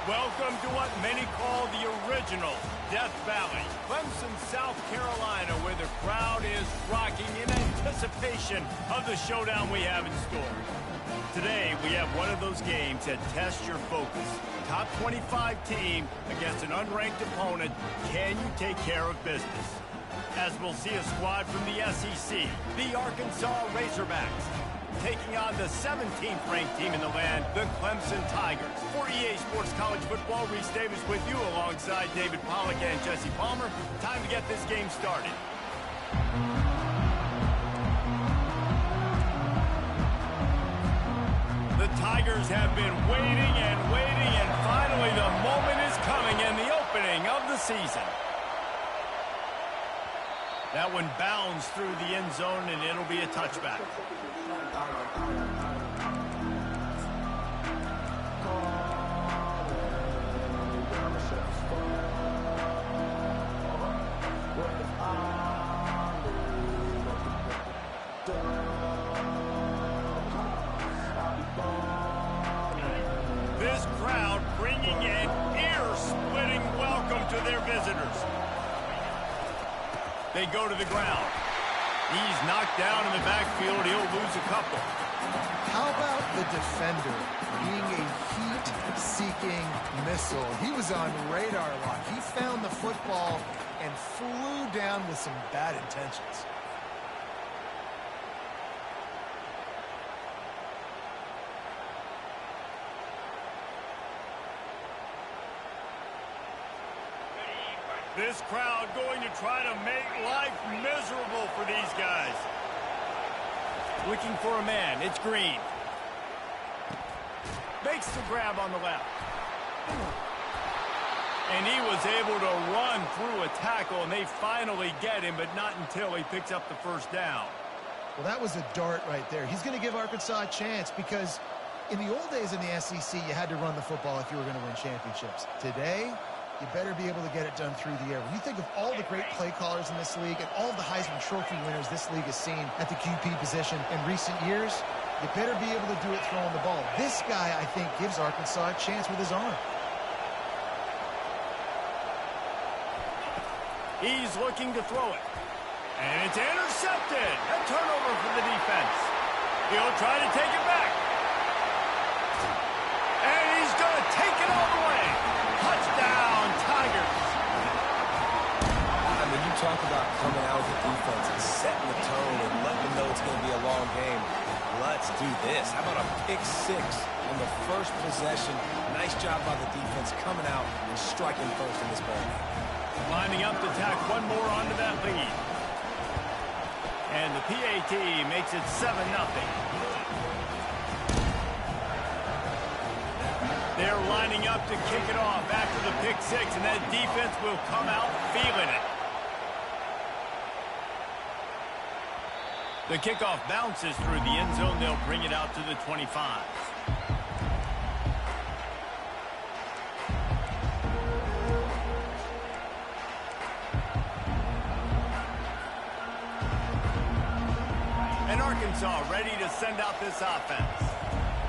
Welcome to what many call the original Death Valley, Clemson, South Carolina, where the crowd is rocking in anticipation of the showdown we have in store. Today, we have one of those games that tests your focus. Top 25 team against an unranked opponent. Can you take care of business? As we'll see a squad from the SEC, the Arkansas Razorbacks, taking on the 17th ranked team in the land, the Clemson Tigers. For EA Sports College Football, Reese Davis with you alongside David Pollack and Jesse Palmer. Time to get this game started. The Tigers have been waiting, and finally the moment is coming in the opening of the season. That one bounds through the end zone, and it'll be a touchback. This crowd bringing an ear-splitting welcome to their visitors. They go to the ground. He's knocked down in the backfield. He'll lose a couple. How about the defender being a heat-seeking missile? He was on radar lock. He found the football and flew down with some bad intentions. This crowd going to try to make life miserable for these guys. Looking for a man. It's Green. Makes the grab on the left. And he was able to run through a tackle, and they finally get him, but not until he picks up the first down. Well, that was a dart right there. He's going to give Arkansas a chance because in the old days in the SEC, you had to run the football if you were going to win championships. Today, you better be able to get it done through the air. When you think of all the great play callers in this league and all of the Heisman Trophy winners this league has seen at the QB position in recent years, you better be able to do it throwing the ball. This guy, I think, gives Arkansas a chance with his arm. He's looking to throw it. And it's intercepted. A turnover for the defense. He'll try to take it back. And he's going to take it all the way. Touchdown, Tigers. I mean, you talk about coming out with the defense and setting the tone and letting them know it's going to be a long game. Let's do this. How about a pick six on the first possession? Nice job by the defense coming out and striking first in this ball game. Lining up to tack one more onto that lead. And the PAT makes it 7-0. They're lining up to kick it off after the pick six, and that defense will come out feeling it. The kickoff bounces through the end zone. They'll bring it out to the 25. And Arkansas ready to send out this offense.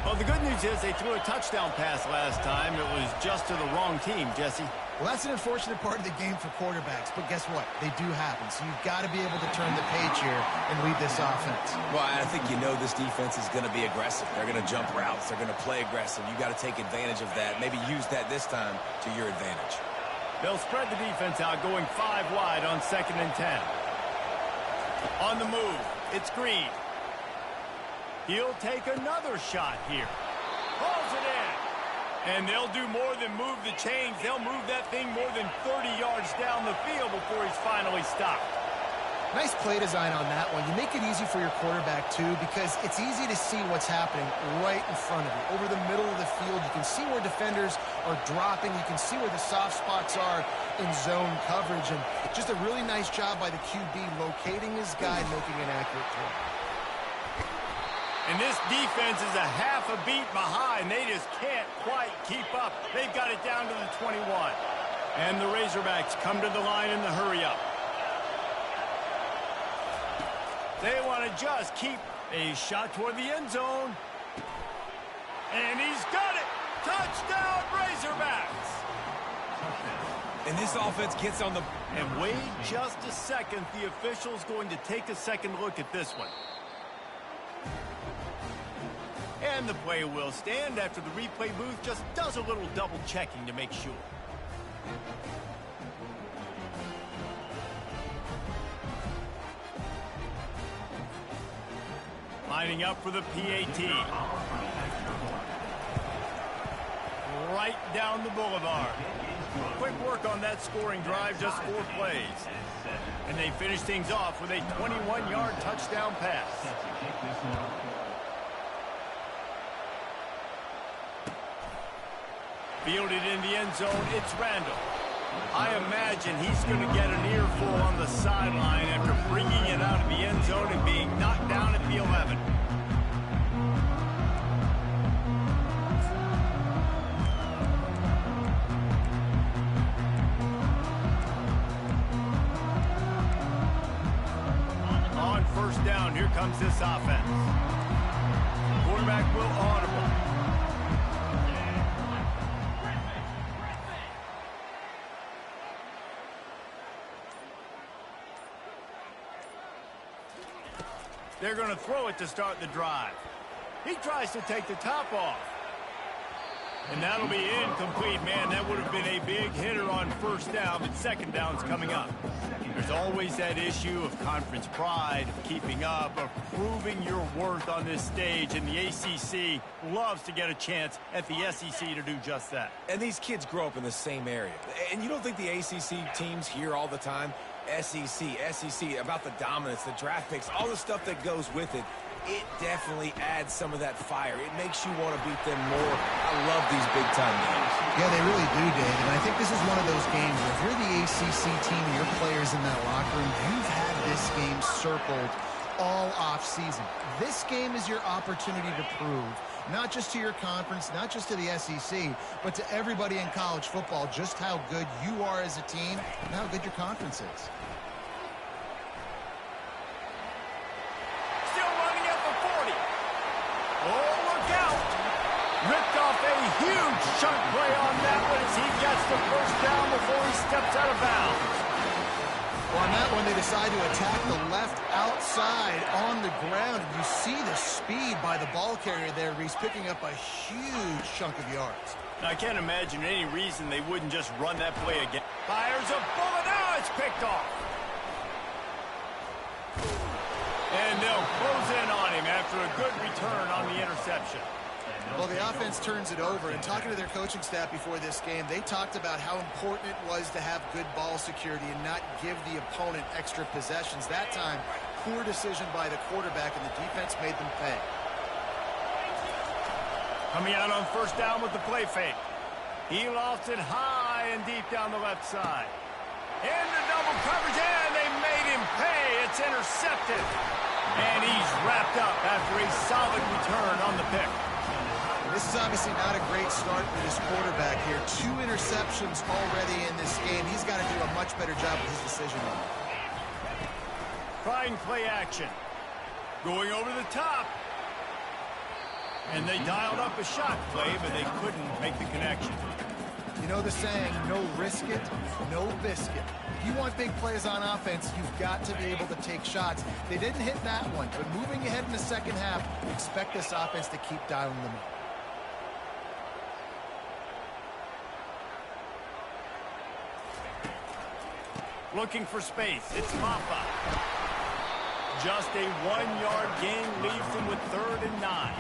Well, the good news is they threw a touchdown pass last time. It was just to the wrong team, Jesse. Well, that's an unfortunate part of the game for quarterbacks, but guess what? They do happen, so you've got to be able to turn the page here and lead this offense. Well, I think you know this defense is going to be aggressive. They're going to jump routes. They're going to play aggressive. You got to take advantage of that. Maybe use that this time to your advantage. They'll spread the defense out, going 5 wide on 2nd and 10. On the move, it's Green. He'll take another shot here. Pulls it in. And they'll do more than move the chains. They'll move that thing more than 30 yards down the field before he's finally stopped. Nice play design on that one. You make it easy for your quarterback, too, because it's easy to see what's happening right in front of you. Over the middle of the field, you can see where defenders are dropping. You can see where the soft spots are in zone coverage. And just a really nice job by the QB locating his guy and making an accurate throw. And this defense is a half a beat behind. They just can't quite keep up. They've got it down to the 21. And the Razorbacks come to the line in the hurry-up. They want to just keep a shot toward the end zone. And he's got it. Touchdown, Razorbacks! And this offense gets on the... And wait just a second. The official's going to take a second look at this one. And the play will stand after the replay booth just does a little double checking to make sure. Lining up for the PAT. Right down the boulevard. Quick work on that scoring drive, just 4 plays. And they finish things off with a 21-yard touchdown pass. Fielded in the end zone, it's Randall. I imagine he's going to get an earful on the sideline after bringing it out of the end zone and being knocked down at the 11. On first down, here comes this offense. Quarterback will audible. They're going to throw it to start the drive. He tries to take the top off. And that'll be incomplete. Man, that would have been a big hitter on first down, but second down's coming up. There's always that issue of conference pride, of keeping up, of proving your worth on this stage, and the ACC loves to get a chance at the SEC to do just that. And these kids grow up in the same area. And you don't think the ACC teams hear all the time, SEC, about the dominance, the draft picks, all the stuff that goes with it. It definitely adds some of that fire. It makes you want to beat them more. I love these big-time games. Yeah, they really do, Dave. And I think this is one of those games where if you're the ACC team and your players in that locker room, you've had this game circled all off-season. This game is your opportunity to prove, not just to your conference, not just to the SEC, but to everybody in college football, just how good you are as a team and how good your conference is. Ripped off a huge chunk play on that one as he gets the first down before he steps out of bounds. Well, on that one, they decide to attack the left outside on the ground. You see the speed by the ball carrier there, Reese, picking up a huge chunk of yards. Now, I can't imagine any reason they wouldn't just run that play again. Fires a bullet. Now it's picked off. And they'll close in on him after a good return on the interception. Well, the offense turns it over, and talking to their coaching staff before this game, they talked about how important it was to have good ball security and not give the opponent extra possessions. That time, poor decision by the quarterback, and the defense made them pay. Coming out on first down with the play fake. He lofts it high and deep down the left side. Into double coverage, and they made him pay. It's intercepted. And he's wrapped up after a solid return on the pick. This is obviously not a great start for this quarterback here. 2 interceptions already in this game. He's got to do a much better job with his decision-making. Trying play action. Going over the top. And they dialed up a shot play, but they couldn't make the connection. You know the saying, no risk it, no biscuit. If you want big plays on offense, you've got to be able to take shots. They didn't hit that one, but moving ahead in the second half, expect this offense to keep dialing them up. Looking for space. It's Mapa. Just a 1-yard gain leaves them with 3rd and 9.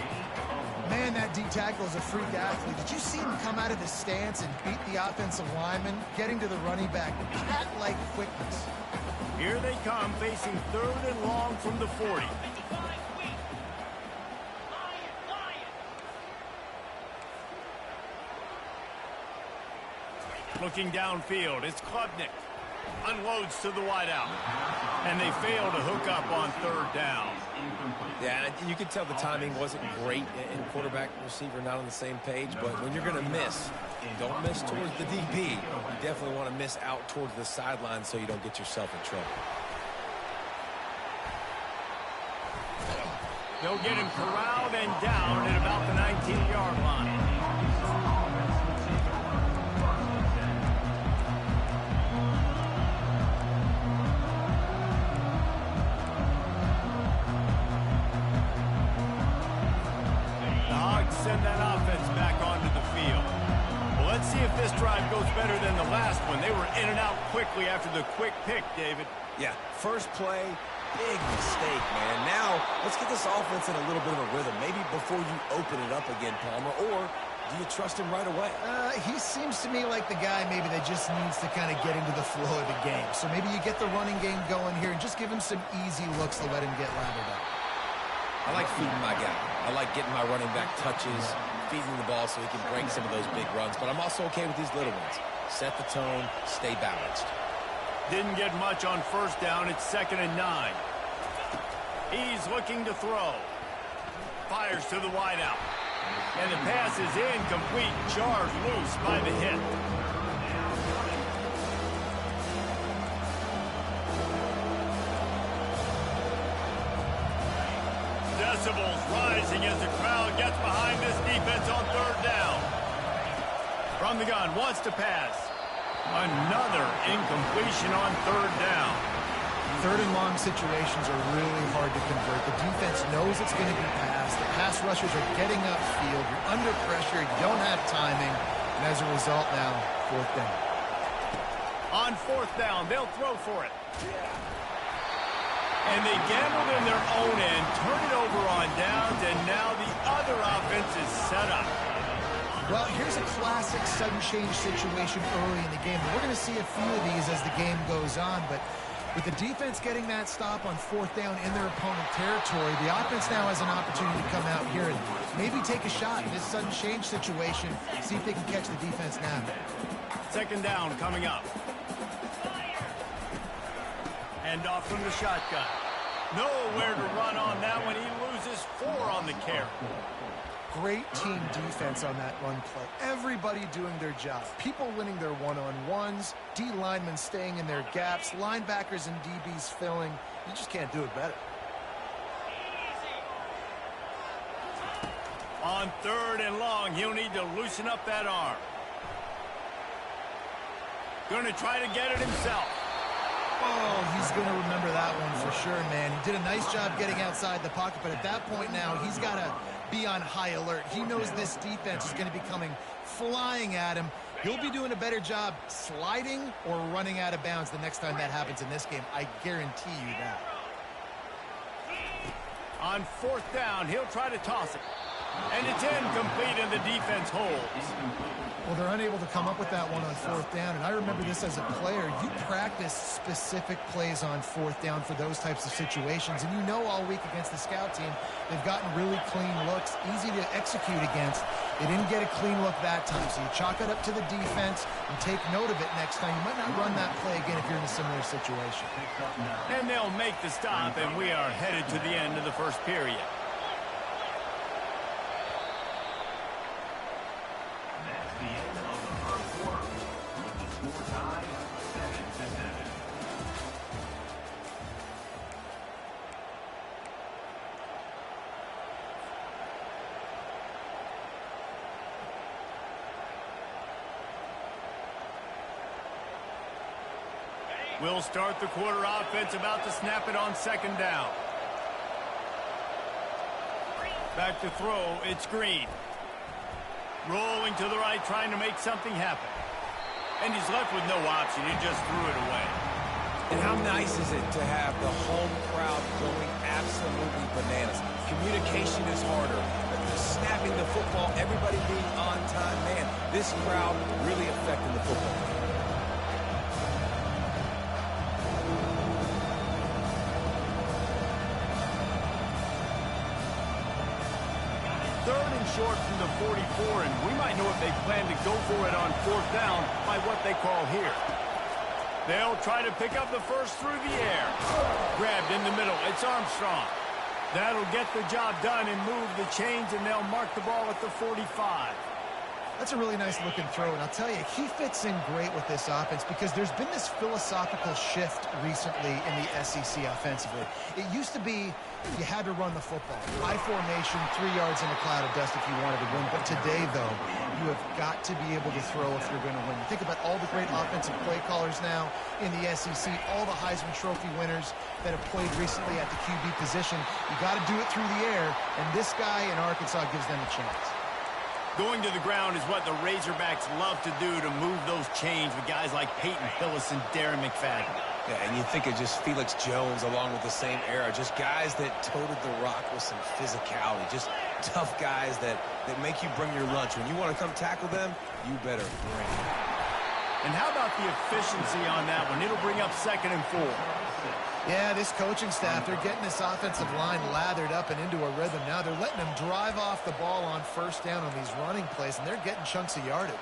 Man, that D tackle is a freak athlete. Did you see him come out of the stance and beat the offensive lineman, getting to the running back? Cat-like quickness. Here they come, facing 3rd and long from the 40. Looking downfield, it's Klubnik. Unloads to the wideout. And they fail to hook up on 3rd down. Yeah, you can tell the timing wasn't great, and quarterback and receiver not on the same page, but when you're going to miss, don't miss towards the DB. You definitely want to miss out towards the sideline so you don't get yourself in trouble. They'll get him corralled and down at about the 19-yard line. The Hogs send that offense back onto the field. Well, let's see if this drive goes better than the last one. They were in and out quickly after the quick pick, David. Yeah, first play, big mistake, man. Now, let's get this offense in a little bit of a rhythm. Maybe before you open it up again, Palmer, or do you trust him right away? He seems to me like the guy maybe that just needs to kind of get into the flow of the game. So maybe you get the running game going here and just give him some easy looks to let him get lathered up. I like feeding my guy. I like getting my running back touches, feeding the ball so he can break some of those big runs. But I'm also okay with these little ones. Set the tone, stay balanced. Didn't get much on first down. It's 2nd and 9. He's looking to throw. Fires to the wideout. And the pass is incomplete. Jarred loose by the hit. Decibels rising as the crowd gets behind this defense on 3rd down. From the gun, wants to pass. Another incompletion on 3rd down. 3rd and long situations are really hard to convert. The defense knows it's going to be passed. The pass rushers are getting upfield. You're under pressure. You don't have timing. And as a result now, 4th down. On 4th down, they'll throw for it. And they gambled in their own end, turn it over on downs, and now the other offense is set up. Well, here's a classic sudden change situation early in the game. We're going to see a few of these as the game goes on, but with the defense getting that stop on 4th down in their opponent territory, the offense now has an opportunity to come out here and maybe take a shot in this sudden change situation, see if they can catch the defense now. 2nd down coming up. And off from the shotgun. Nowhere to run on that one. He loses 4 on the carry. Great team defense on that run play. Everybody doing their job. People winning their one-on-ones, D linemen staying in their gaps, linebackers and DBs filling. You just can't do it better. On 3rd and long, he'll need to loosen up that arm. Going to try to get it himself. Oh, he's going to remember that one for sure, man. He did a nice job getting outside the pocket, but at that point now, he's got to be on high alert. He knows this defense is going to be coming flying at him. He'll be doing a better job sliding or running out of bounds the next time that happens in this game. I guarantee you that. On 4th down, he'll try to toss it. And it's incomplete, and the defense holds. Well, they're unable to come up with that one on 4th down, and I remember this as a player. You practice specific plays on 4th down for those types of situations, and you know all week against the scout team, they've gotten really clean looks, easy to execute against. They didn't get a clean look that time, so you chalk it up to the defense and take note of it next time. You might not run that play again if you're in a similar situation. And they'll make the stop, and we are headed to the end of the first period. We'll start the quarter offense, about to snap it on 2nd down. Back to throw, it's Green. Rolling to the right, trying to make something happen. And he's left with no option, he just threw it away. And how nice is it to have the home crowd going absolutely bananas? Communication is harder. Snapping the football, everybody being on time. Man, this crowd really affecting the football game. 3rd and short from the 44, and we might know if they plan to go for it on 4th down by what they call here. They'll try to pick up the first through the air. Grabbed in the middle. It's Armstrong. That'll get the job done and move the chains, and they'll mark the ball at the 45. That's a really nice looking throw, and I'll tell you, he fits in great with this offense because there's been this philosophical shift recently in the SEC offensively. It used to be you had to run the football. High formation, 3 yards in a cloud of dust if you wanted to win. But today, though, you have got to be able to throw if you're going to win. You think about all the great offensive play callers now in the SEC, all the Heisman Trophy winners that have played recently at the QB position. You got to do it through the air, and this guy in Arkansas gives them a chance. Going to the ground is what the Razorbacks love to do to move those chains with guys like Peyton Hillis and Darren McFadden. Yeah, and you think of just Felix Jones along with the same era, just guys that toted the rock with some physicality, just tough guys that make you bring your lunch. When you want to come tackle them, you better bring it. And how about the efficiency on that one? It'll bring up 2nd and 4. Yeah, this coaching staff, they're getting this offensive line lathered up and into a rhythm. Now they're letting them drive off the ball on 1st down on these running plays, and they're getting chunks of yardage.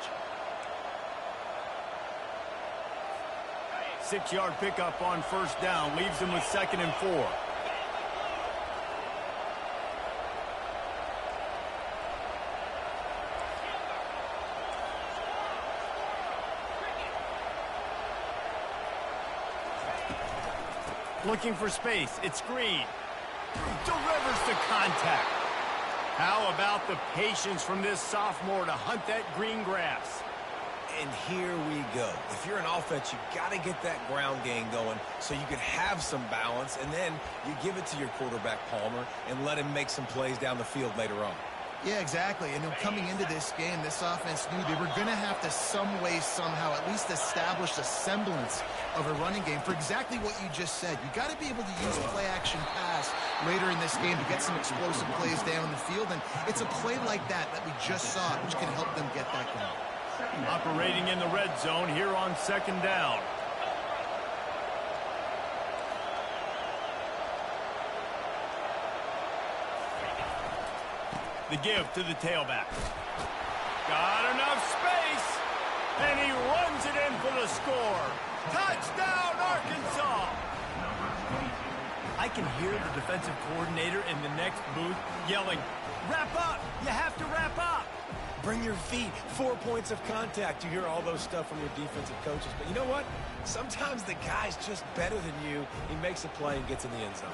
6-yard pickup on 1st down, leaves them with 2nd and 4. Looking for space. It's Green. Delivers the contact. How about the patience from this sophomore to hunt that green grass? And here we go. If you're an offense, you got to get that ground game going so you can have some balance, and then you give it to your quarterback, Palmer, and let him make some plays down the field later on. Yeah, exactly. And coming into this game, this offense knew they were going to have to some way, somehow, at least establish a semblance of a running game for exactly what you just said. You got to be able to use play-action pass later in this game to get some explosive plays down the field. And it's a play like that we just saw, which can help them get that going. Operating in the red zone here on 2nd down. The give to the tailback. Got enough space, and he runs it in for the score. Touchdown, Arkansas! I can hear the defensive coordinator in the next booth yelling, "Wrap up! You have to wrap up!" Bring your feet. 4 points of contact. You hear all those stuff from your defensive coaches. But you know what? Sometimes the guy's just better than you. He makes a play and gets in the end zone.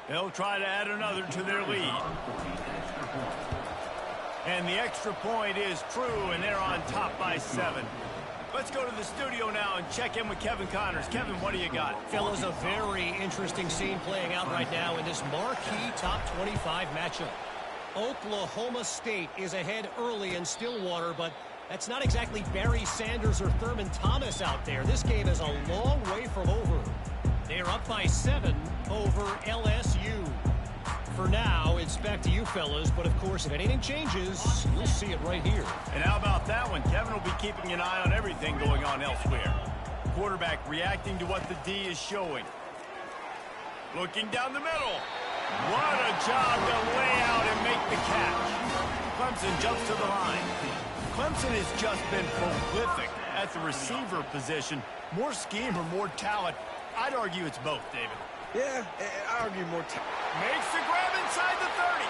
They'll try to add another to their lead. And the extra point is true, and they're on top by 7. Let's go to the studio now and check in with Kevin Connors. Kevin, what do you got? Fellas, a very interesting scene playing out right now in this marquee top 25 matchup. Oklahoma State is ahead early in Stillwater, but that's not exactly Barry Sanders or Thurman Thomas out there. This game is a long way from over. They're up by 7 over LSU. For now, it's back to you fellas, but of course, if anything changes, you'll see it right here. And how about that one? Kevin will be keeping an eye on everything going on elsewhere. Quarterback reacting to what the D is showing. Looking down the middle. What a job to lay out and make the catch. Clemson jumps to the line. Clemson has just been prolific at the receiver position. More scheme or more talent? I'd argue it's both, David. Yeah, I argue more talent. Makes the grab inside the 30.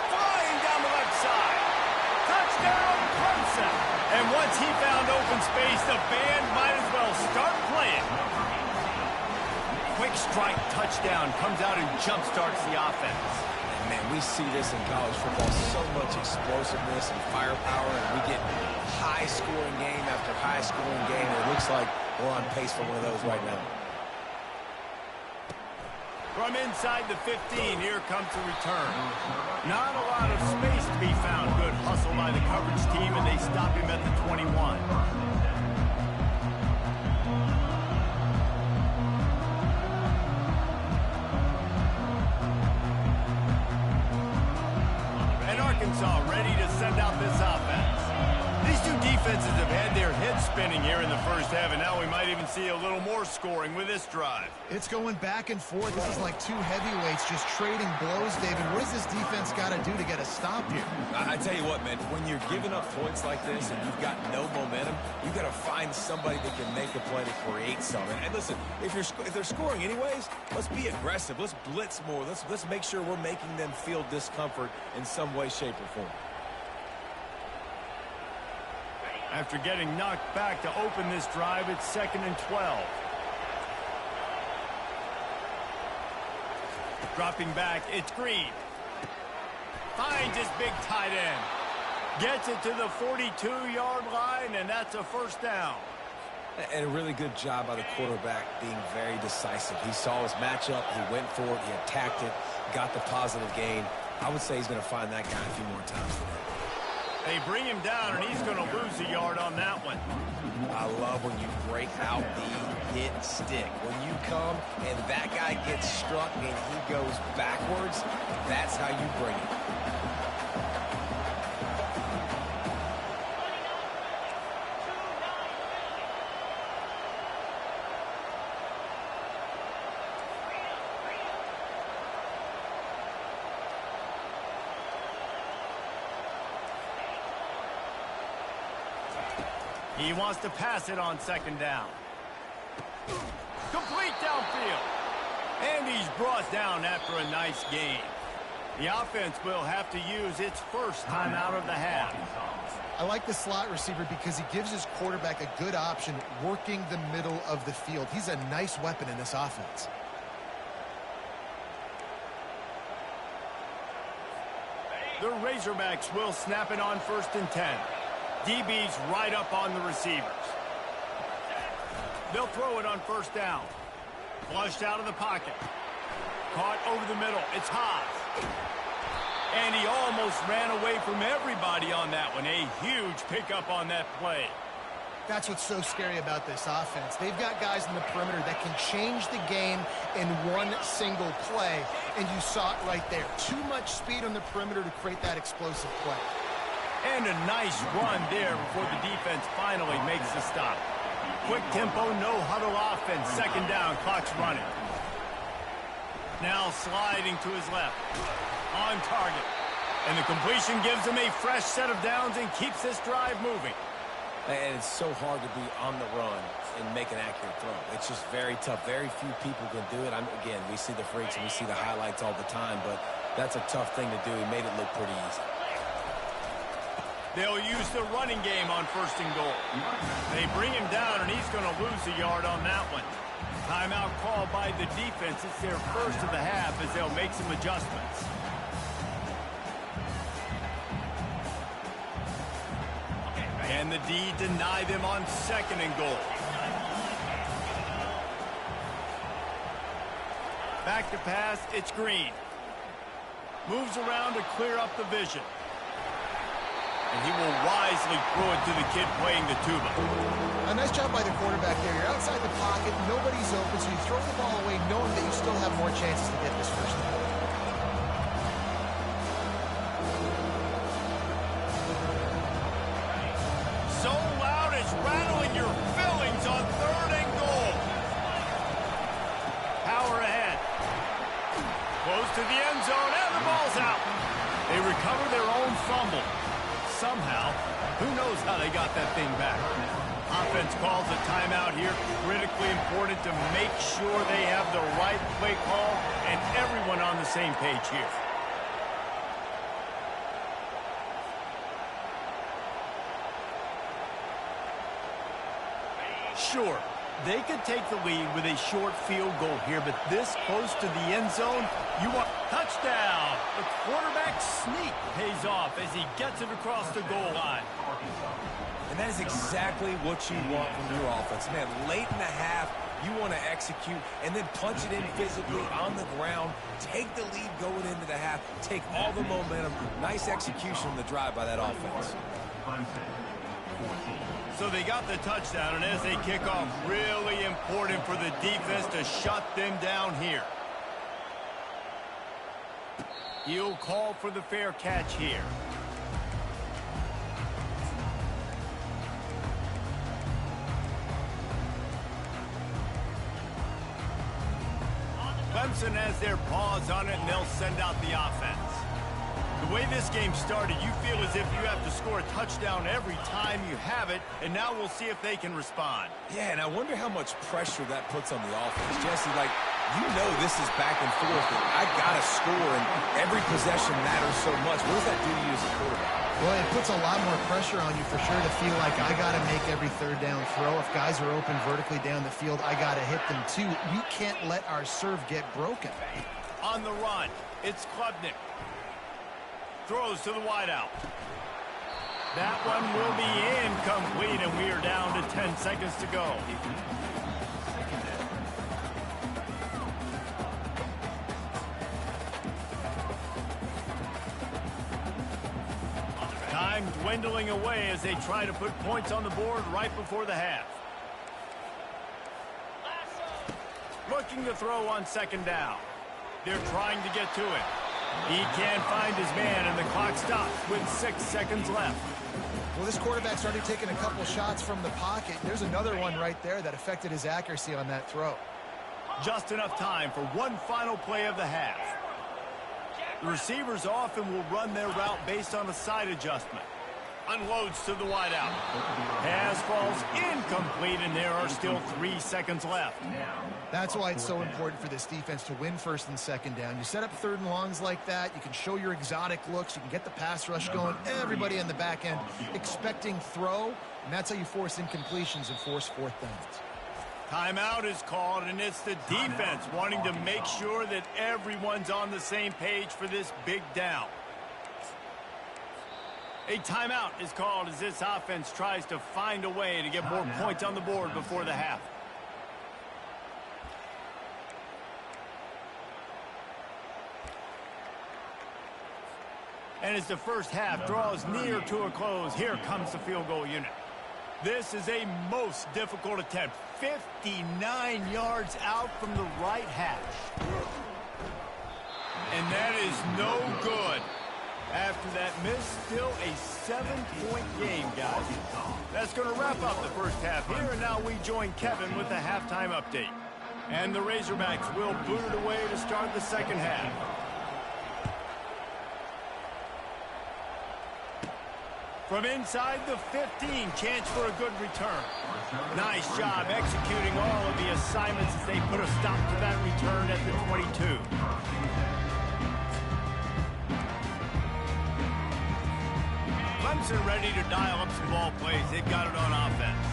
Flying down the left side. Touchdown, Clemson. And once he found open space, the band might as well start playing. Quick strike touchdown comes out and jump-starts the offense. And man, we see this in college football, so much explosiveness and firepower, and we get high-scoring game after high-scoring game. It looks like we're on pace for one of those right now. From inside the 15, here comes the return. Not a lot of space to be found. Good hustle by the coverage team, and they stop him at the 21. And Arkansas ready to send out this offense. These two defenses defenses have had their heads spinning here in the first half, and now we might even see a little more scoring with this drive. It's going back and forth. This is like two heavyweights just trading blows, David. What does this defense got to do to get a stop here? I tell you what, man, when you're giving up points like this and you've got no momentum, you got to find somebody that can make a play to create something. And listen, if they're scoring anyways, let's be aggressive. Let's blitz more. Let's make sure we're making them feel discomfort in some way, shape, or form. After getting knocked back to open this drive, it's 2nd and 12. Dropping back, it's Green. Finds his big tight end. Gets it to the 42-yard line, and that's a first down. And a really good job by the quarterback being very decisive. He saw his matchup, he went for it, he attacked it, got the positive gain. I would say he's going to find that guy a few more times today. They bring him down, and he's going to lose a yard on that one. I love when you break out the hit stick. When you come and that guy gets struck and he goes backwards, that's how you bring it. He wants to pass it on 2nd down. Complete downfield. And he's brought down after a nice gain. The offense will have to use its first time out of the half. I like the slot receiver because he gives his quarterback a good option working the middle of the field. He's a nice weapon in this offense. The Razorbacks will snap it on 1st and 10. DB's right up on the receivers. They'll throw it on 1st down. Flushed out of the pocket. Caught over the middle. It's Haas. And he almost ran away from everybody on that one. A huge pickup on that play. That's what's so scary about this offense. They've got guys in the perimeter that can change the game in one single play, and you saw it right there. Too much speed on the perimeter to create that explosive play. And a nice run there before the defense finally makes the stop. Quick tempo, no huddle offense. 2nd down, clock's running. Now sliding to his left. On target. And the completion gives him a fresh set of downs and keeps this drive moving. And it's so hard to be on the run and make an accurate throw. It's just very tough. Very few people can do it. Again, we see the freaks and we see the highlights all the time, but that's a tough thing to do. He made it look pretty easy. They'll use the running game on 1st and goal. They bring him down, and he's going to lose a yard on that one. Timeout called by the defense. It's their first of the half as they'll make some adjustments. And the D deny them on 2nd and goal. Back to pass, it's Green. Moves around to clear up the vision. And he will wisely throw it to the kid playing the tuba. A nice job by the quarterback there. You're outside the pocket, nobody's open, so you throw the ball away knowing that you still have more chances to get this first down. So loud it's rattling your fillings on 3rd and goal. Power ahead. Close to the end zone, and the ball's out. They recover their own fumble. Somehow, who knows how they got that thing back. Offense calls a timeout here. Critically important to make sure they have the right play call and everyone on the same page here. Sure, they could take the lead with a short field goal here, but this close to the end zone, you want touchdown. The quarterback sneak pays off as he gets it across the goal line. And that is exactly what you want from your offense. Man, late in the half, you want to execute and then punch it in physically on the ground, take the lead going into the half, take all the momentum. Nice execution on the drive by that offense. So they got the touchdown, and as they kick off, really important for the defense to shut them down here. He'll call for the fair catch here. Clemson has their paws on it, and they'll send out the offense. The way this game started, you feel as if you have to score a touchdown every time you have it, and now we'll see if they can respond. Yeah, and I wonder how much pressure that puts on the offense. Jesse, like, you know this is back and forth, and I got to score, and every possession matters so much. What does that do to you as a quarterback? Well, it puts a lot more pressure on you for sure to feel like I got to make every third down throw. If guys are open vertically down the field, I got to hit them too. We can't let our serve get broken. On the run, it's Klubnik. Throws to the wideout. That one will be incomplete, and we are down to 10 seconds to go. Time dwindling away as they try to put points on the board right before the half. Looking to throw on second down. They're trying to get to it. He can't find his man, and the clock stops with 6 seconds left. Well, this quarterback started taking a couple shots from the pocket. There's another one right there that affected his accuracy on that throw. Just enough time for one final play of the half. The receivers often will run their route based on a side adjustment. Unloads to the wideout. Pass falls incomplete, and there are still 3 seconds left. That's why it's so important for this defense to win first and second down. You set up third and longs like that. You can show your exotic looks. You can get the pass rush going. Everybody in the back end expecting throw, and that's how you force incompletions and force fourth downs. Timeout is called, and it's the defense wanting to make sure that everyone's on the same page for this big down. A timeout is called as this offense tries to find a way to get more points on the board before the half. And as the first half draws near to a close, here comes the field goal unit. This is a most difficult attempt. 59 yards out from the right hash. And that is no good. After that miss, still a 7-point game, guys. That's going to wrap up the first half here, and now we join Kevin with the halftime update. And the Razorbacks will boot it away to start the second half. From inside the 15, chance for a good return. Nice job executing all of the assignments as they put a stop to that return at the 22. Clemson ready to dial up some ball plays. They've got it on offense.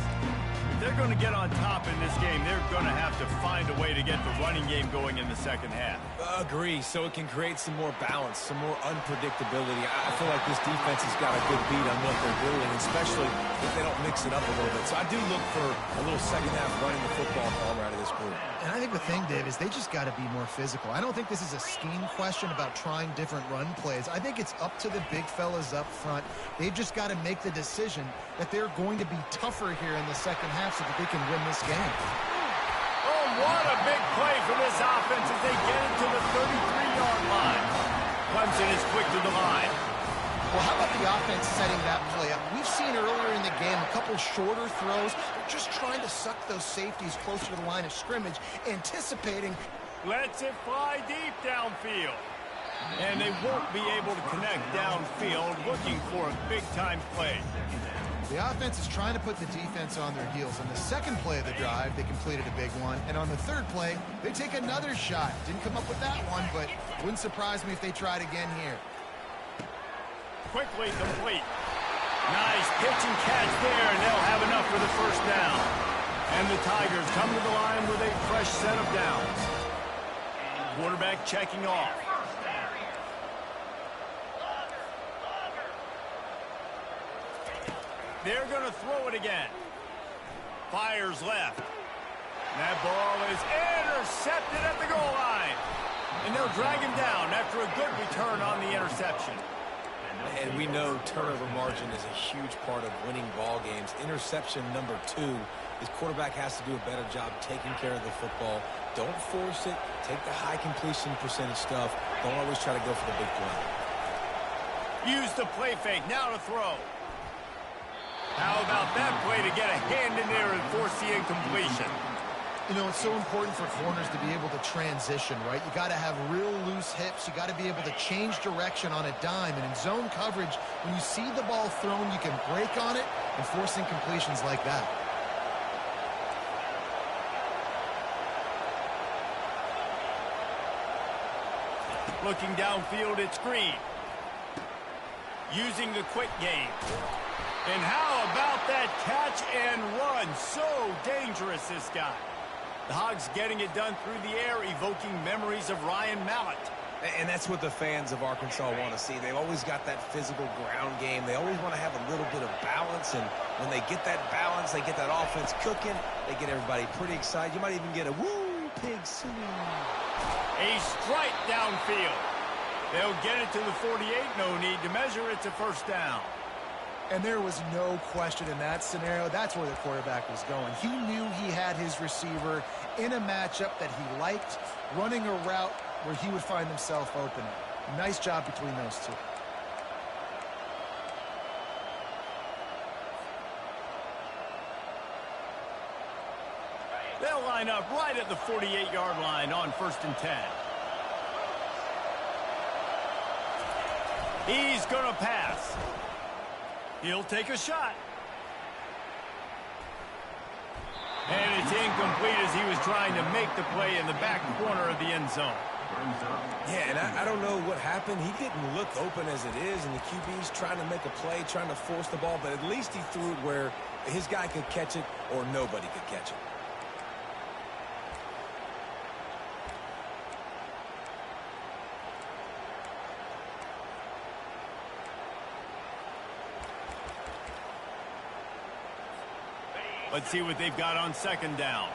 If they're going to get on top in this game, they're going to have to find a way to get the running game going in the second half. Agree, so it can create some more balance, some more unpredictability. I feel like this defense has got a good beat on what they're doing, especially if they don't mix it up a little bit. So I do look for a little second half running the football ball out of this group. And I think the thing, Dave, is they just got to be more physical. I don't think this is a scheme question about trying different run plays. I think it's up to the big fellas up front. They've just got to make the decision that they're going to be tougher here in the second half so that they can win this game. Oh, what a big play for this offense as they get it to the 33-yard line. Clemson is quick to the line. Well, how about the offense setting that play up? We've seen earlier in the game a couple shorter throws. They're just trying to suck those safeties closer to the line of scrimmage, anticipating. Lets it fly deep downfield. And they won't be able to connect downfield, looking for a big-time play. The offense is trying to put the defense on their heels. On the second play of the drive, they completed a big one. And on the third play, they take another shot. Didn't come up with that one, but wouldn't surprise me if they tried again here. Quickly complete. Nice pitch and catch there, and they'll have enough for the first down. And the Tigers come to the line with a fresh set of downs. Quarterback checking off. They're going to throw it again. Fires left. That ball is intercepted at the goal line. And they'll drag him down after a good return on the interception. And we know turnover margin is a huge part of winning ball games. Interception number 2. His quarterback has to do a better job taking care of the football. Don't force it. Take the high completion percentage stuff. Don't always try to go for the big play. Use the play fake. Now to throw. How about that play to get a hand in there and force the incompletion? You know, it's so important for corners to be able to transition, right? You got to have real loose hips. You got to be able to change direction on a dime. And in zone coverage, when you see the ball thrown, you can break on it and force incompletions like that. Looking downfield, it's Green. Using the quick game. And how about that catch and run? So dangerous, this guy. The Hogs getting it done through the air, evoking memories of Ryan Mallett. And that's what the fans of Arkansas want to see. They've always got that physical ground game. They always want to have a little bit of balance. And when they get that balance, they get that offense cooking. They get everybody pretty excited. You might even get a woo, pig swing. A strike downfield. They'll get it to the 48. No need to measure. It's a first down. And there was no question in that scenario. That's where the quarterback was going. He knew he had his receiver in a matchup that he liked, running a route where he would find himself open. Nice job between those two. They'll line up right at the 48-yard line on 1st and 10. He's going to pass. He'll take a shot. And it's incomplete as he was trying to make the play in the back corner of the end zone. Yeah, and I don't know what happened. He didn't look open as it is, and the QB's trying to make a play, trying to force the ball, but at least he threw it where his guy could catch it or nobody could catch it. Let's see what they've got on 2nd down.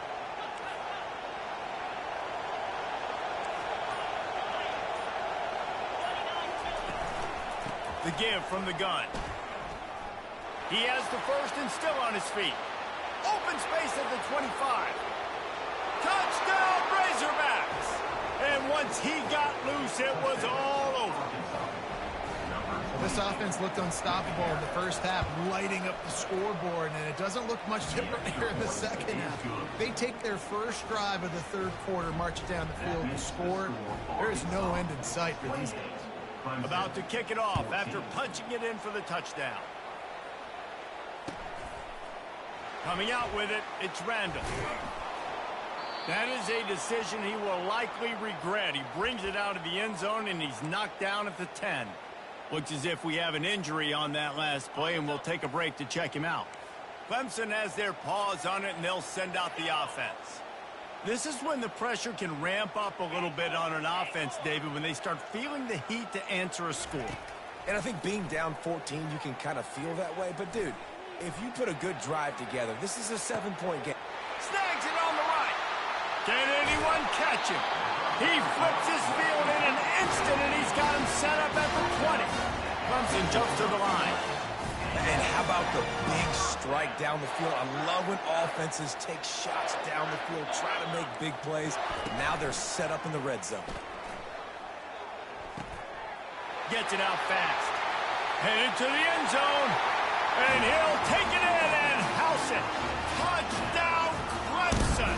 The give from the gun. He has the first and still on his feet. Open space at the 25. Touchdown, Razorbacks! And once he got loose, it was all over. This offense looked unstoppable in the first half, lighting up the scoreboard, and it doesn't look much different here in the second half. They take their first drive of the third quarter, march it down the field, and score. There is no end in sight for these guys. About to kick it off after punching it in for the touchdown. Coming out with it, it's Randall. That is a decision he will likely regret. He brings it out of the end zone, and he's knocked down at the 10. Looks as if we have an injury on that last play, and we'll take a break to check him out. Clemson has their paws on it, and they'll send out the offense. This is when the pressure can ramp up a little bit on an offense, David, when they start feeling the heat to answer a score. And I think being down 14, you can kind of feel that way. But, dude, if you put a good drive together, this is a 7-point game. Snags it on the right. Can anyone catch him? He flips his field in an instant, and he's got him set up at the 20. Clemson jumps to the line. And how about the big strike down the field? I love when offenses take shots down the field, try to make big plays. Now they're set up in the red zone. Gets it out fast. Headed to the end zone. And he'll take it in and house it. Touchdown, Clemson.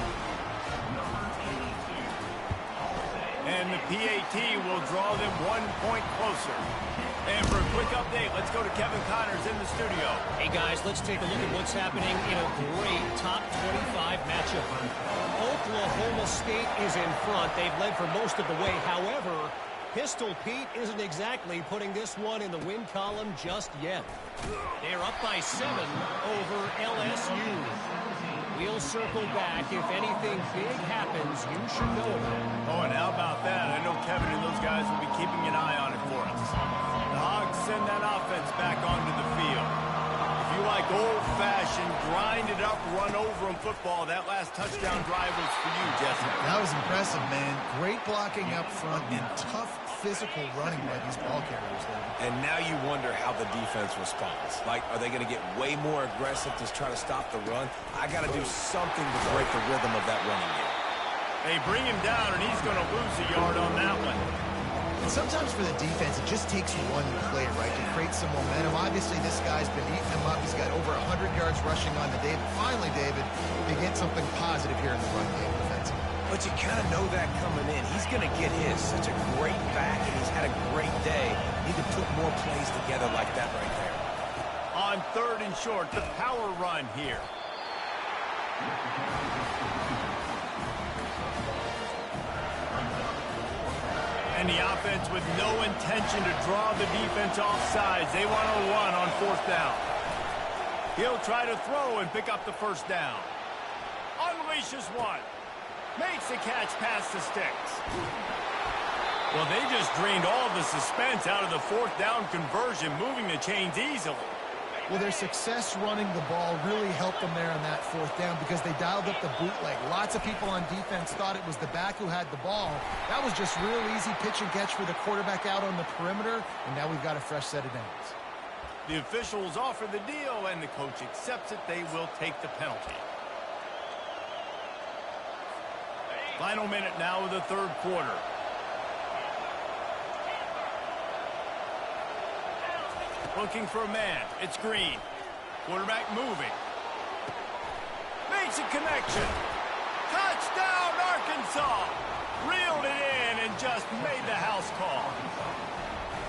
And the PAT will draw them 1 point closer. And for a quick update, let's go to Kevin Connors in the studio. Hey, guys, let's take a look at what's happening in a great top 25 matchup. Oklahoma State is in front. They've led for most of the way. However, Pistol Pete isn't exactly putting this one in the win column just yet. They're up by 7 over LSU. We'll circle back. If anything big happens, you should know about it. Oh, and how about that? I know Kevin and those guys will be keeping an eye on it for us. The Hogs send that offense back onto the field. If you like old-fashioned, grind-it-up, run-over-'em football, that last touchdown drive was for you, Jesse. That was impressive, man. Great blocking up front and tough physical running by these ball carriers there. And now you wonder how the defense responds. Like, are they going to get way more aggressive to try to stop the run? I got to do something to break the rhythm of that running game. They bring him down, and he's going to lose a yard on that one. And sometimes for the defense, it just takes one play, right, to create some momentum. Obviously, this guy's been eating them up. He's got over 100 yards yards rushing on the day. But finally, David, they get something positive here in the run game defensively. But you kind of know that coming in. He's going to get his. Such a great back, and he's had a great day. Need to put more plays together like that right there. On 3rd and short, the power run here. And the offense with no intention to draw the defense off sides. They want to run on 4th down. He'll try to throw and pick up the 1st down. Unleashes one. Makes the catch past the sticks. Well, they just drained all the suspense out of the 4th down conversion, moving the chains easily. Well, their success running the ball really helped them there on that 4th down because they dialed up the bootleg. Lots of people on defense thought it was the back who had the ball. That was just real easy pitch and catch for the quarterback out on the perimeter, and now we've got a fresh set of downs. The officials offer the deal, and the coach accepts it. They will take the penalty. Final minute now of the 3rd quarter. Looking for a man. It's Green. Quarterback moving. Makes a connection. Touchdown, Arkansas. Reeled it in and just made the house call.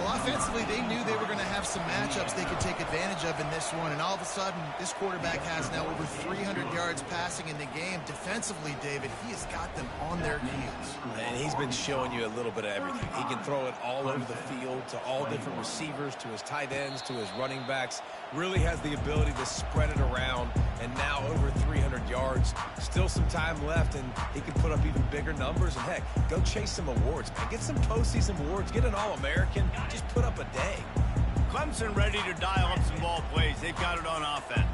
Well, offensively, they knew they were going to have some matchups they could take advantage of in this one, and all of a sudden, this quarterback has now over 300 yards passing in the game. Defensively, David, he has got them on their heels. And he's been showing you a little bit of everything. He can throw it all over the field to all different receivers, to his tight ends, to his running backs. Really has the ability to spread it around, and now over 300 yards. Still some time left, and he can put up even bigger numbers. And, heck, go chase some awards, man. Get some postseason awards. Get an All-American. Just put up a day. Clemson ready to dial up some ball plays. They've got it on offense.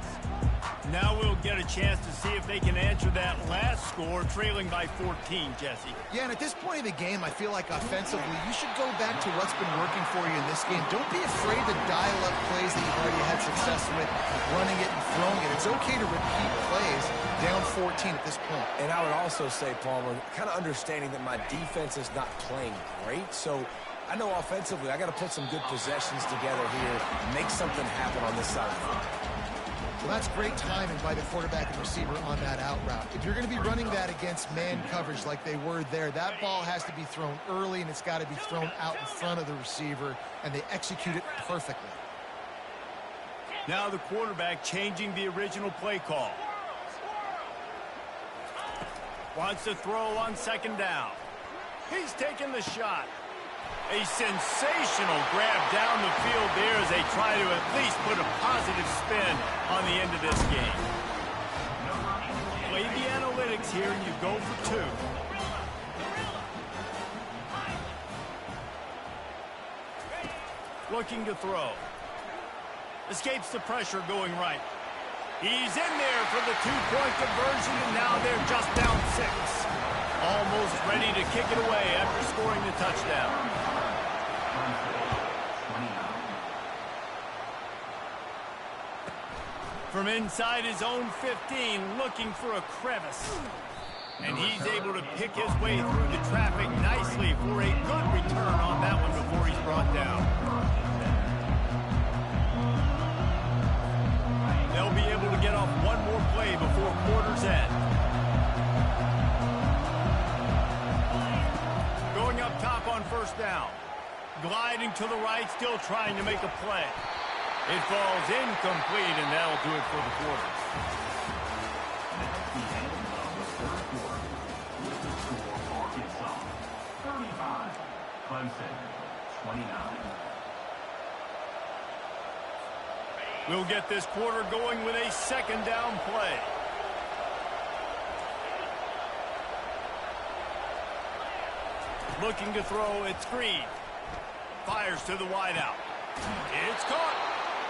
Now we'll get a chance to see if they can answer that last score, trailing by 14, Jesse. Yeah, and at this point of the game, I feel like offensively, you should go back to what's been working for you in this game. Don't be afraid to dial up plays that you've already had success with, running it and throwing it. It's okay to repeat plays down 14 at this point. And I would also say, Palmer, kind of understanding that my defense is not playing great, so I know offensively I got to put some good possessions together here and make something happen on this side of the football. Well, that's great timing by the quarterback and receiver on that out route. If you're going to be running that against man coverage like they were there, that ball has to be thrown early, and it's got to be thrown out in front of the receiver, and they execute it perfectly. Now the quarterback changing the original play call. Wants to throw on 2nd down. He's taking the shot. A sensational grab down the field there as they try to at least put a positive spin on the end of this game. Play the analytics here and you go for 2. Looking to throw. Escapes the pressure going right. He's in there for the 2-point conversion, and now they're just down 6. Almost ready to kick it away after scoring the touchdown. From inside his own 15, looking for a crevice. And he's able to pick his way through the traffic nicely for a good return on that one before he's brought down. They'll be able to get off one more play before quarter's end. Going up top on 1st down. Gliding to the right, still trying to make a play. It falls incomplete, and that'll do it for the quarter. That's the end of the 3rd quarter. With the score, Arkansas 35, Clemson 29. We'll get this quarter going with a 2nd down play. Looking to throw, it's Green. Fires to the wideout. It's caught.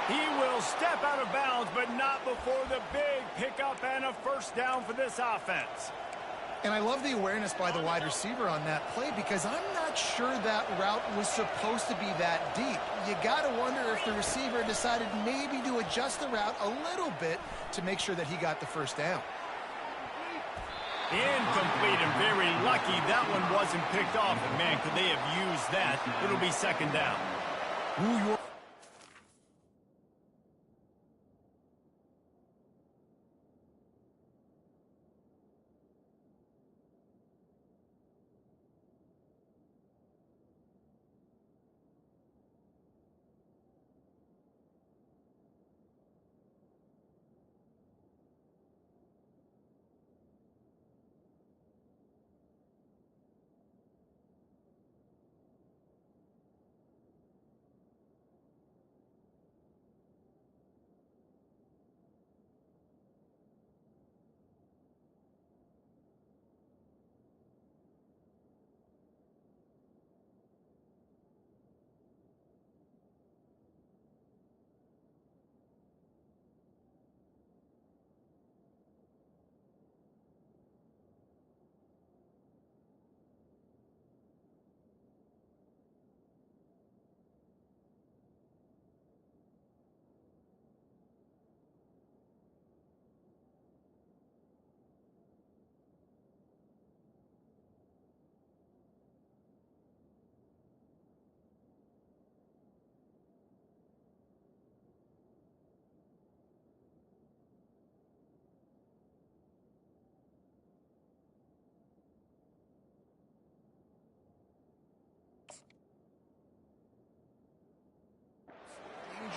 He will step out of bounds, but not before the big pickup and a 1st down for this offense. And I love the awareness by the wide receiver on that play because I'm not sure that route was supposed to be that deep. You got to wonder if the receiver decided maybe to adjust the route a little bit to make sure that he got the 1st down. Incomplete, and very lucky that one wasn't picked off. And, man, could they have used that? It'll be 2nd down. Ooh,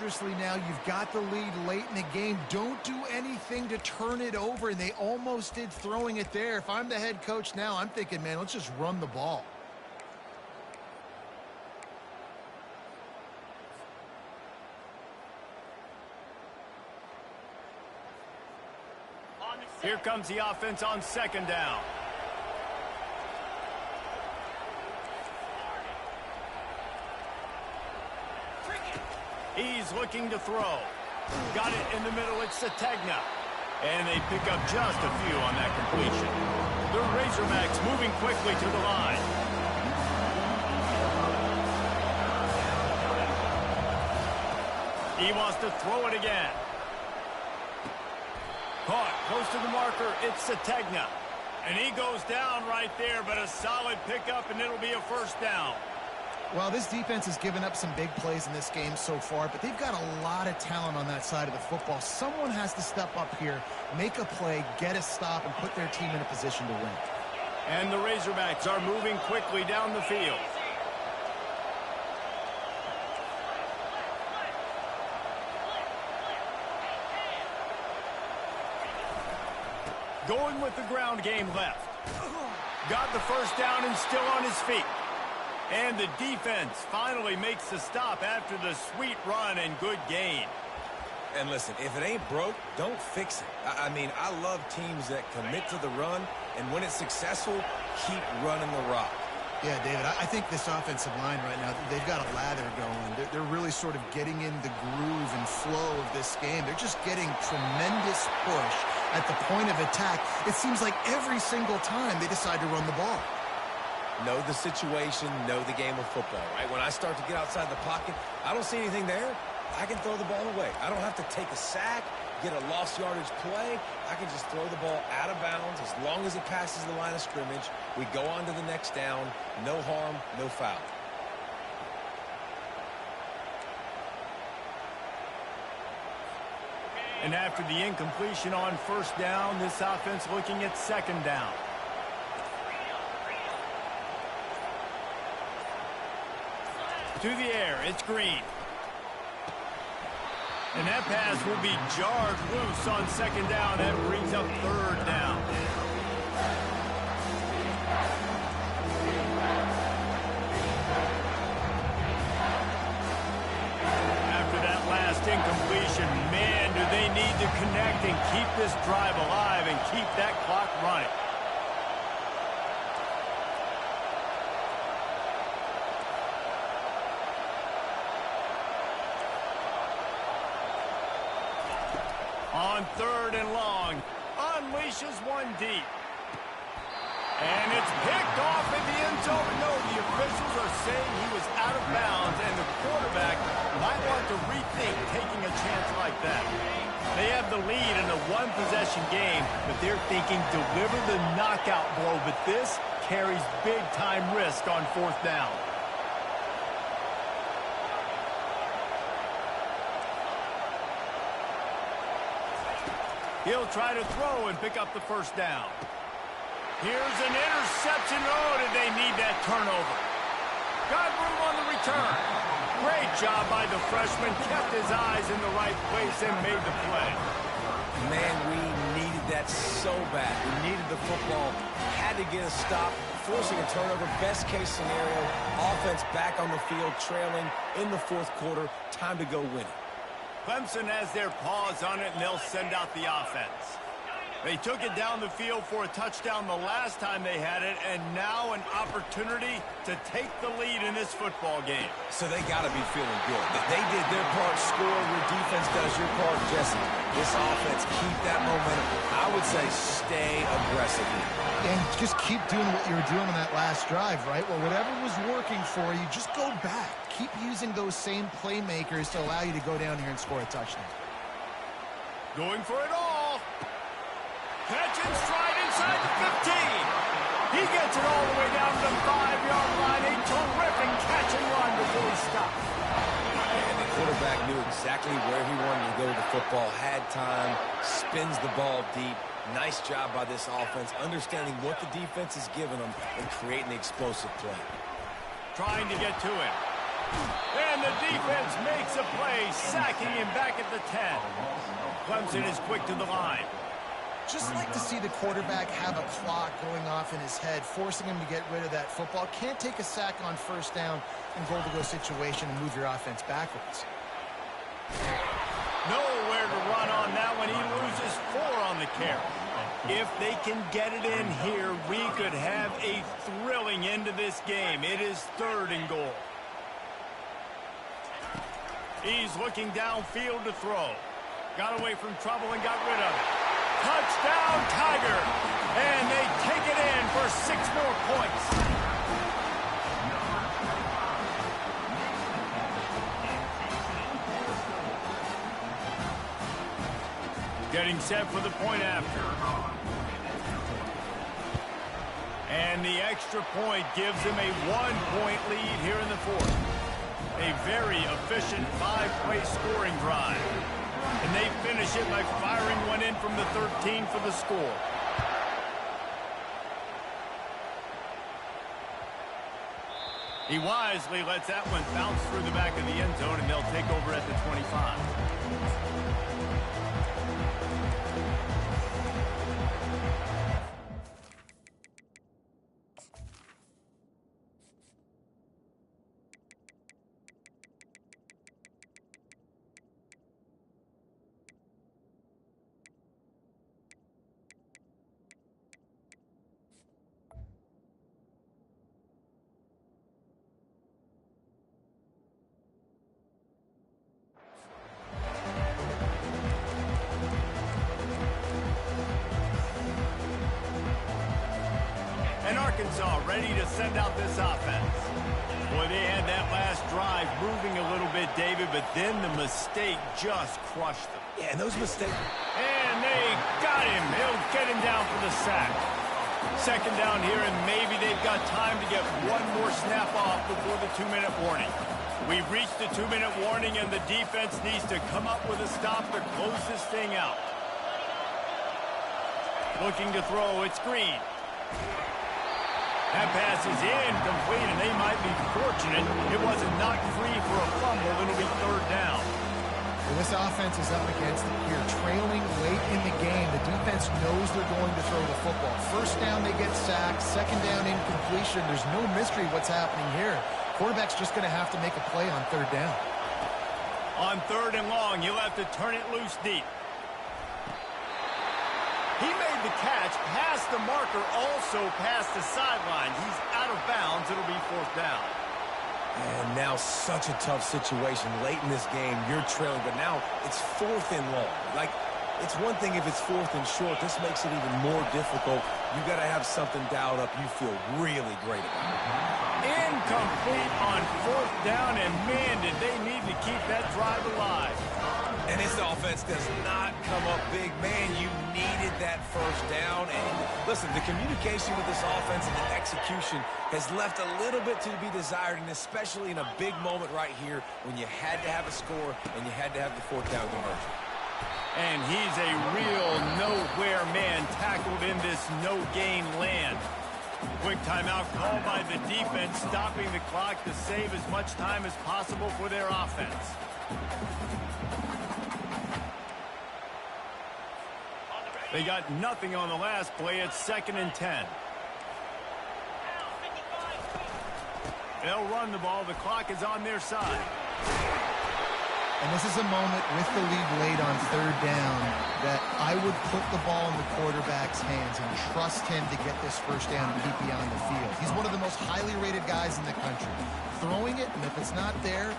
dangerously now. You've got the lead late in the game. Don't do anything to turn it over, and they almost did throwing it there. If I'm the head coach now, I'm thinking, man, let's just run the ball. Here comes the offense on second down. He's looking to throw. Got it in the middle. It's Sategna. And they pick up just a few on that completion. The Razorbacks moving quickly to the line. He wants to throw it again. Caught close to the marker. It's Sategna. And he goes down right there, but a solid pickup, and it'll be a first down. Well, this defense has given up some big plays in this game so far, but they've got a lot of talent on that side of the football. Someone has to step up here, make a play, get a stop, and put their team in a position to win. And the Razorbacks are moving quickly down the field. Going with the ground game left. Got the first down and still on his feet. And the defense finally makes the stop after the sweet run and good gain. And listen, if it ain't broke, don't fix it. I mean, I love teams that commit to the run, and when it's successful, keep running the rock. Yeah, David, I think this offensive line right now, they've got a lather going. They're really sort of getting in the groove and flow of this game. They're just getting tremendous push at the point of attack. It seems like every single time they decide to run the ball. Know the situation, know the game of football, right? When I start to get outside the pocket, I don't see anything there. I can throw the ball away. I don't have to take a sack, get a lost yardage play. I can just throw the ball out of bounds as long as it passes the line of scrimmage. We go on to the next down. No harm, no foul. And after the incompletion on first down, this offense looking at second down. To the air, it's Green. And that pass will be jarred loose on second down. That brings up third down. After that last incompletion, man, do they need to connect and keep this drive alive and keep that clock running. On third and long, unleashes one deep. And it's picked off in the end zone. No, the officials are saying he was out of bounds, and the quarterback might want to rethink taking a chance like that. They have the lead in a one-possession game, but they're thinking deliver the knockout blow, but this carries big-time risk on fourth down. He'll try to throw and pick up the first down. Here's an interception. Oh, did they need that turnover? Got room on the return. Great job by the freshman. Kept his eyes in the right place and made the play. Man, we needed that so bad. We needed the football. Had to get a stop. Forcing a turnover. Best case scenario. Offense back on the field, trailing in the fourth quarter. Time to go win it. Clemson has their paws on it, and they'll send out the offense. They took it down the field for a touchdown the last time they had it, and now an opportunity to take the lead in this football game. So they got to be feeling good. They did their part, score. Your defense does your part, Jesse. This offense, keep that momentum. I would say stay aggressive here. And just keep doing what you were doing on that last drive, right? Well, whatever was working for you, just go back. Keep using those same playmakers to allow you to go down here and score a touchdown. Going for it all. Catch and stride inside the 15. He gets it all the way down to the 5-yard line. A terrific catch and run before he stopped. And the quarterback knew exactly where he wanted to go with the football, had time, spins the ball deep. Nice job by this offense, understanding what the defense is giving them and creating the explosive play. Trying to get to it. And the defense makes a play, sacking him back at the 10. Clemson is quick to the line. Just like to see the quarterback have a clock going off in his head, forcing him to get rid of that football. Can't take a sack on first down and goal-to-go situation and move your offense backwards. Nowhere to run on that one. He loses 4 on the carry. If they can get it in here, we could have a thrilling end to this game. It is 3rd and goal. He's looking downfield to throw. Got away from trouble and got rid of it. Touchdown, Tiger! And they take it in for 6 more points. Getting set for the point after. And the extra point gives him a 1-point lead here in the 4th. A very efficient 5-play scoring drive. And they finish it by firing one in from the 13 for the score. He wisely lets that one bounce through the back of the end zone, and they'll take over at the 25. Arkansas ready to send out this offense. Boy, they had that last drive moving a little bit, David, but then the mistake just crushed them. Yeah, and those mistakes. And they got him. He'll get him down for the sack. 2nd down here, and maybe they've got time to get one more snap off before the 2-minute warning. We've reached the 2-minute warning, and the defense needs to come up with a stop to close this thing out. Looking to throw, it's Green. That pass is incomplete, and they might be fortunate it wasn't knocked free for a fumble. It'll be 3rd down. Well, this offense is up against it here. Trailing late in the game, the defense knows they're going to throw the football. 1st down, they get sacked. 2nd down, incompletion. There's no mystery what's happening here. Quarterback's just going to have to make a play on 3rd down. On 3rd and long, you'll have to turn it loose deep. He made the catch, past the marker, also past the sideline. He's out of bounds. It'll be 4th down. And now such a tough situation. Late in this game, you're trailing, but now it's 4th and long. Like, it's one thing if it's 4th and short. This makes it even more difficult. You got to have something dialed up you feel really great about. Incomplete on 4th down, and man, did they need to keep that drive alive. And this offense does not come up big. Man, you needed that 1st down. And listen, the communication with this offense and the execution has left a little bit to be desired, and especially in a big moment right here when you had to have a score and you had to have the 4th down conversion. And he's a real nowhere man tackled in this no-gain land. Quick timeout called by the defense, stopping the clock to save as much time as possible for their offense. They got nothing on the last play. It's 2nd and 10. They'll run the ball. The clock is on their side. And this is a moment with the lead late on 3rd down that I would put the ball in the quarterback's hands and trust him to get this 1st down and keep you on the field. He's one of the most highly rated guys in the country. Throwing it, and if it's not there,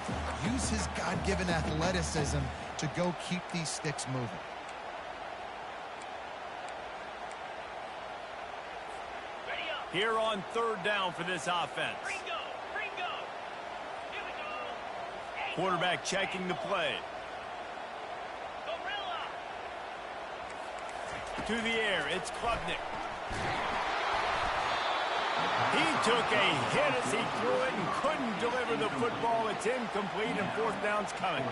use his God-given athleticism to go keep these sticks moving. Here on 3rd down for this offense. Quarterback checking the play. To the air, it's Klubnik. He took a hit as he threw it and couldn't deliver the football. It's incomplete, and 4th down's coming.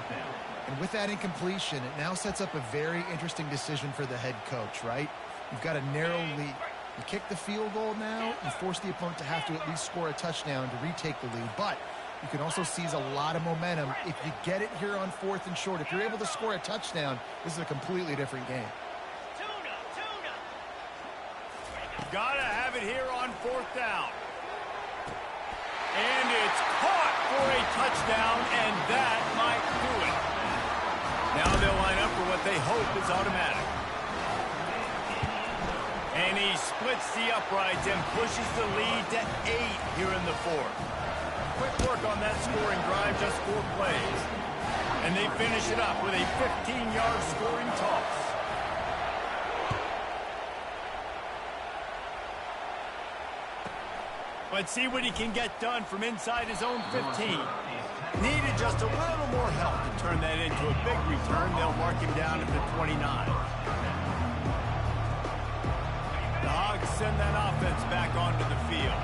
And with that incompletion, it now sets up a very interesting decision for the head coach, right? You've got a narrow lead. You kick the field goal now, you force the opponent to have to at least score a touchdown to retake the lead. But you can also seize a lot of momentum if you get it here on 4th and short. If you're able to score a touchdown, this is a completely different game. Gotta have it here on 4th down. And it's caught for a touchdown, and that might do it. Now they'll line up for what they hope is automatic. And he splits the uprights and pushes the lead to 8 here in the 4th. Quick work on that scoring drive, just 4 plays. And they finish it up with a 15-yard scoring toss. Let's see what he can get done from inside his own 15. Needed just a little more help to turn that into a big return. They'll mark him down at the 29. The Hogs send that offense back onto the field.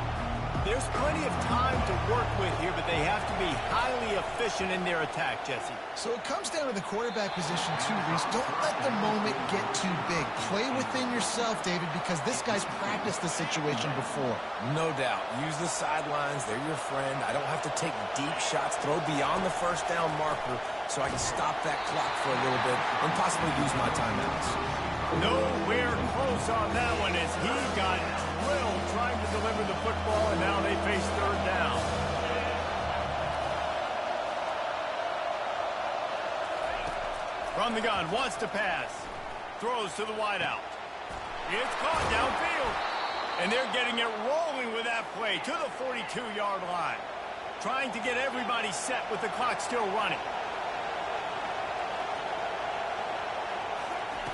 There's plenty of time to work with here, but they have to be highly efficient in their attack, Jesse. So it comes down to the quarterback position too, Reese. Don't let the moment get too big. Play within yourself, David, because this guy's practiced the situation before. No doubt. Use the sidelines. They're your friend. I don't have to take deep shots, throw beyond the first down marker so I can stop that clock for a little bit and possibly use my timeouts. Nowhere close on that one as he got drilled trying to deliver the football, and now they face 3rd down. From the gun, wants to pass. Throws to the wideout. It's caught downfield. And they're getting it rolling with that play to the 42-yard line. Trying to get everybody set with the clock still running.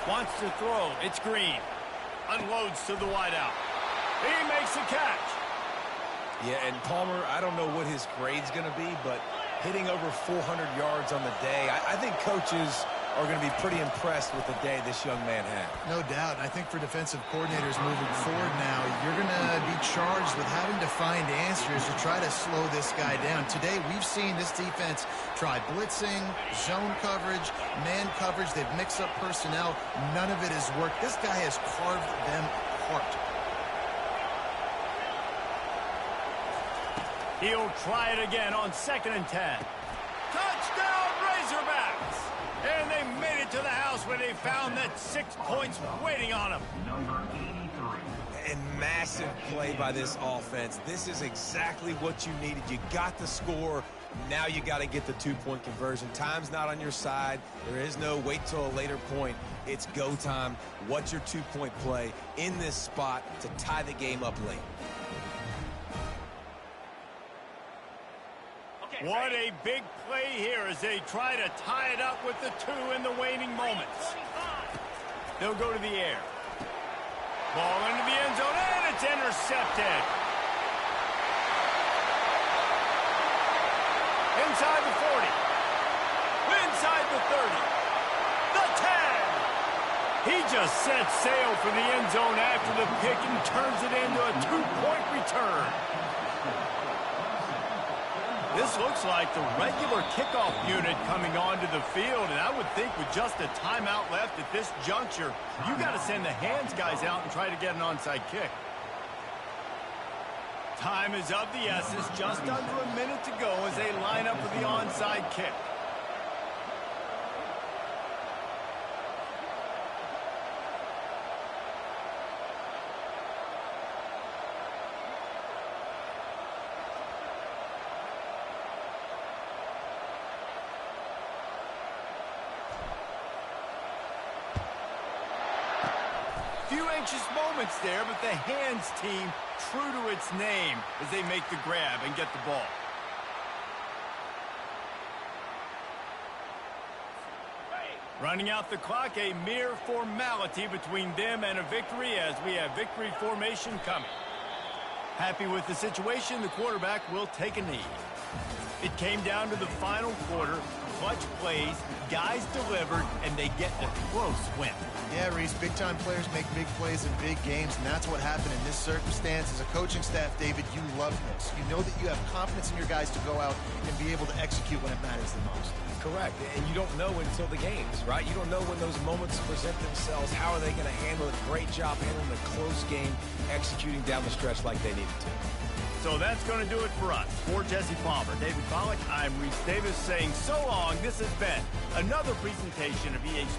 Wants to throw. It's Green. Unloads to the wideout. He makes the catch. Yeah, and Palmer, I don't know what his grade's going to be, but hitting over 400 yards on the day, I think coaches are going to be pretty impressed with the day this young man had. No doubt. I think for defensive coordinators moving forward now, you're going to be charged with having to find answers to try to slow this guy down. Today, we've seen this defense try blitzing, zone coverage, man coverage. They've mixed up personnel. None of it has worked. This guy has carved them apart. He'll try it again on 2nd and 10. Touchdown, Razorbacks! And they made it to the house where they found that 6 points waiting on them. Number 83. And massive play by this offense. This is exactly what you needed. You got the score. Now you got to get the 2-point conversion. Time's not on your side. There is no wait till a later point. It's go time. What's your 2-point play in this spot to tie the game up late? What a big play here as they try to tie it up with the 2 in the waning moments. They'll go to the air. Ball into the end zone, and it's intercepted. Inside the 40. Inside the 30. The 10. He just sets sail for the end zone after the pick and turns it into a 2-point return. This looks like the regular kickoff unit coming onto the field, and I would think with just a timeout left at this juncture, you got to send the hands guys out and try to get an onside kick. Time is of the essence, just under a minute to go as they line up for the onside kick. Few anxious moments there, but the hands team true to its name as they make the grab and get the ball. Running out the clock, a mere formality between them and a victory as we have victory formation coming. Happy with the situation, the quarterback will take a knee. It came down to the final quarter. Clutch plays, guys delivered, and they get a close win. Yeah, Reese, big-time players make big plays in big games, and that's what happened in this circumstance. As a coaching staff, David, you love this. You know that you have confidence in your guys to go out and be able to execute when it matters the most. Correct, and you don't know until the games, right? You don't know when those moments present themselves. How are they going to handle it? Great job handling a close game, executing down the stretch like they needed to. So that's going to do it for us. For Jesse Palmer, David Pollack, I'm Reese Davis saying so long. This has been another presentation of EH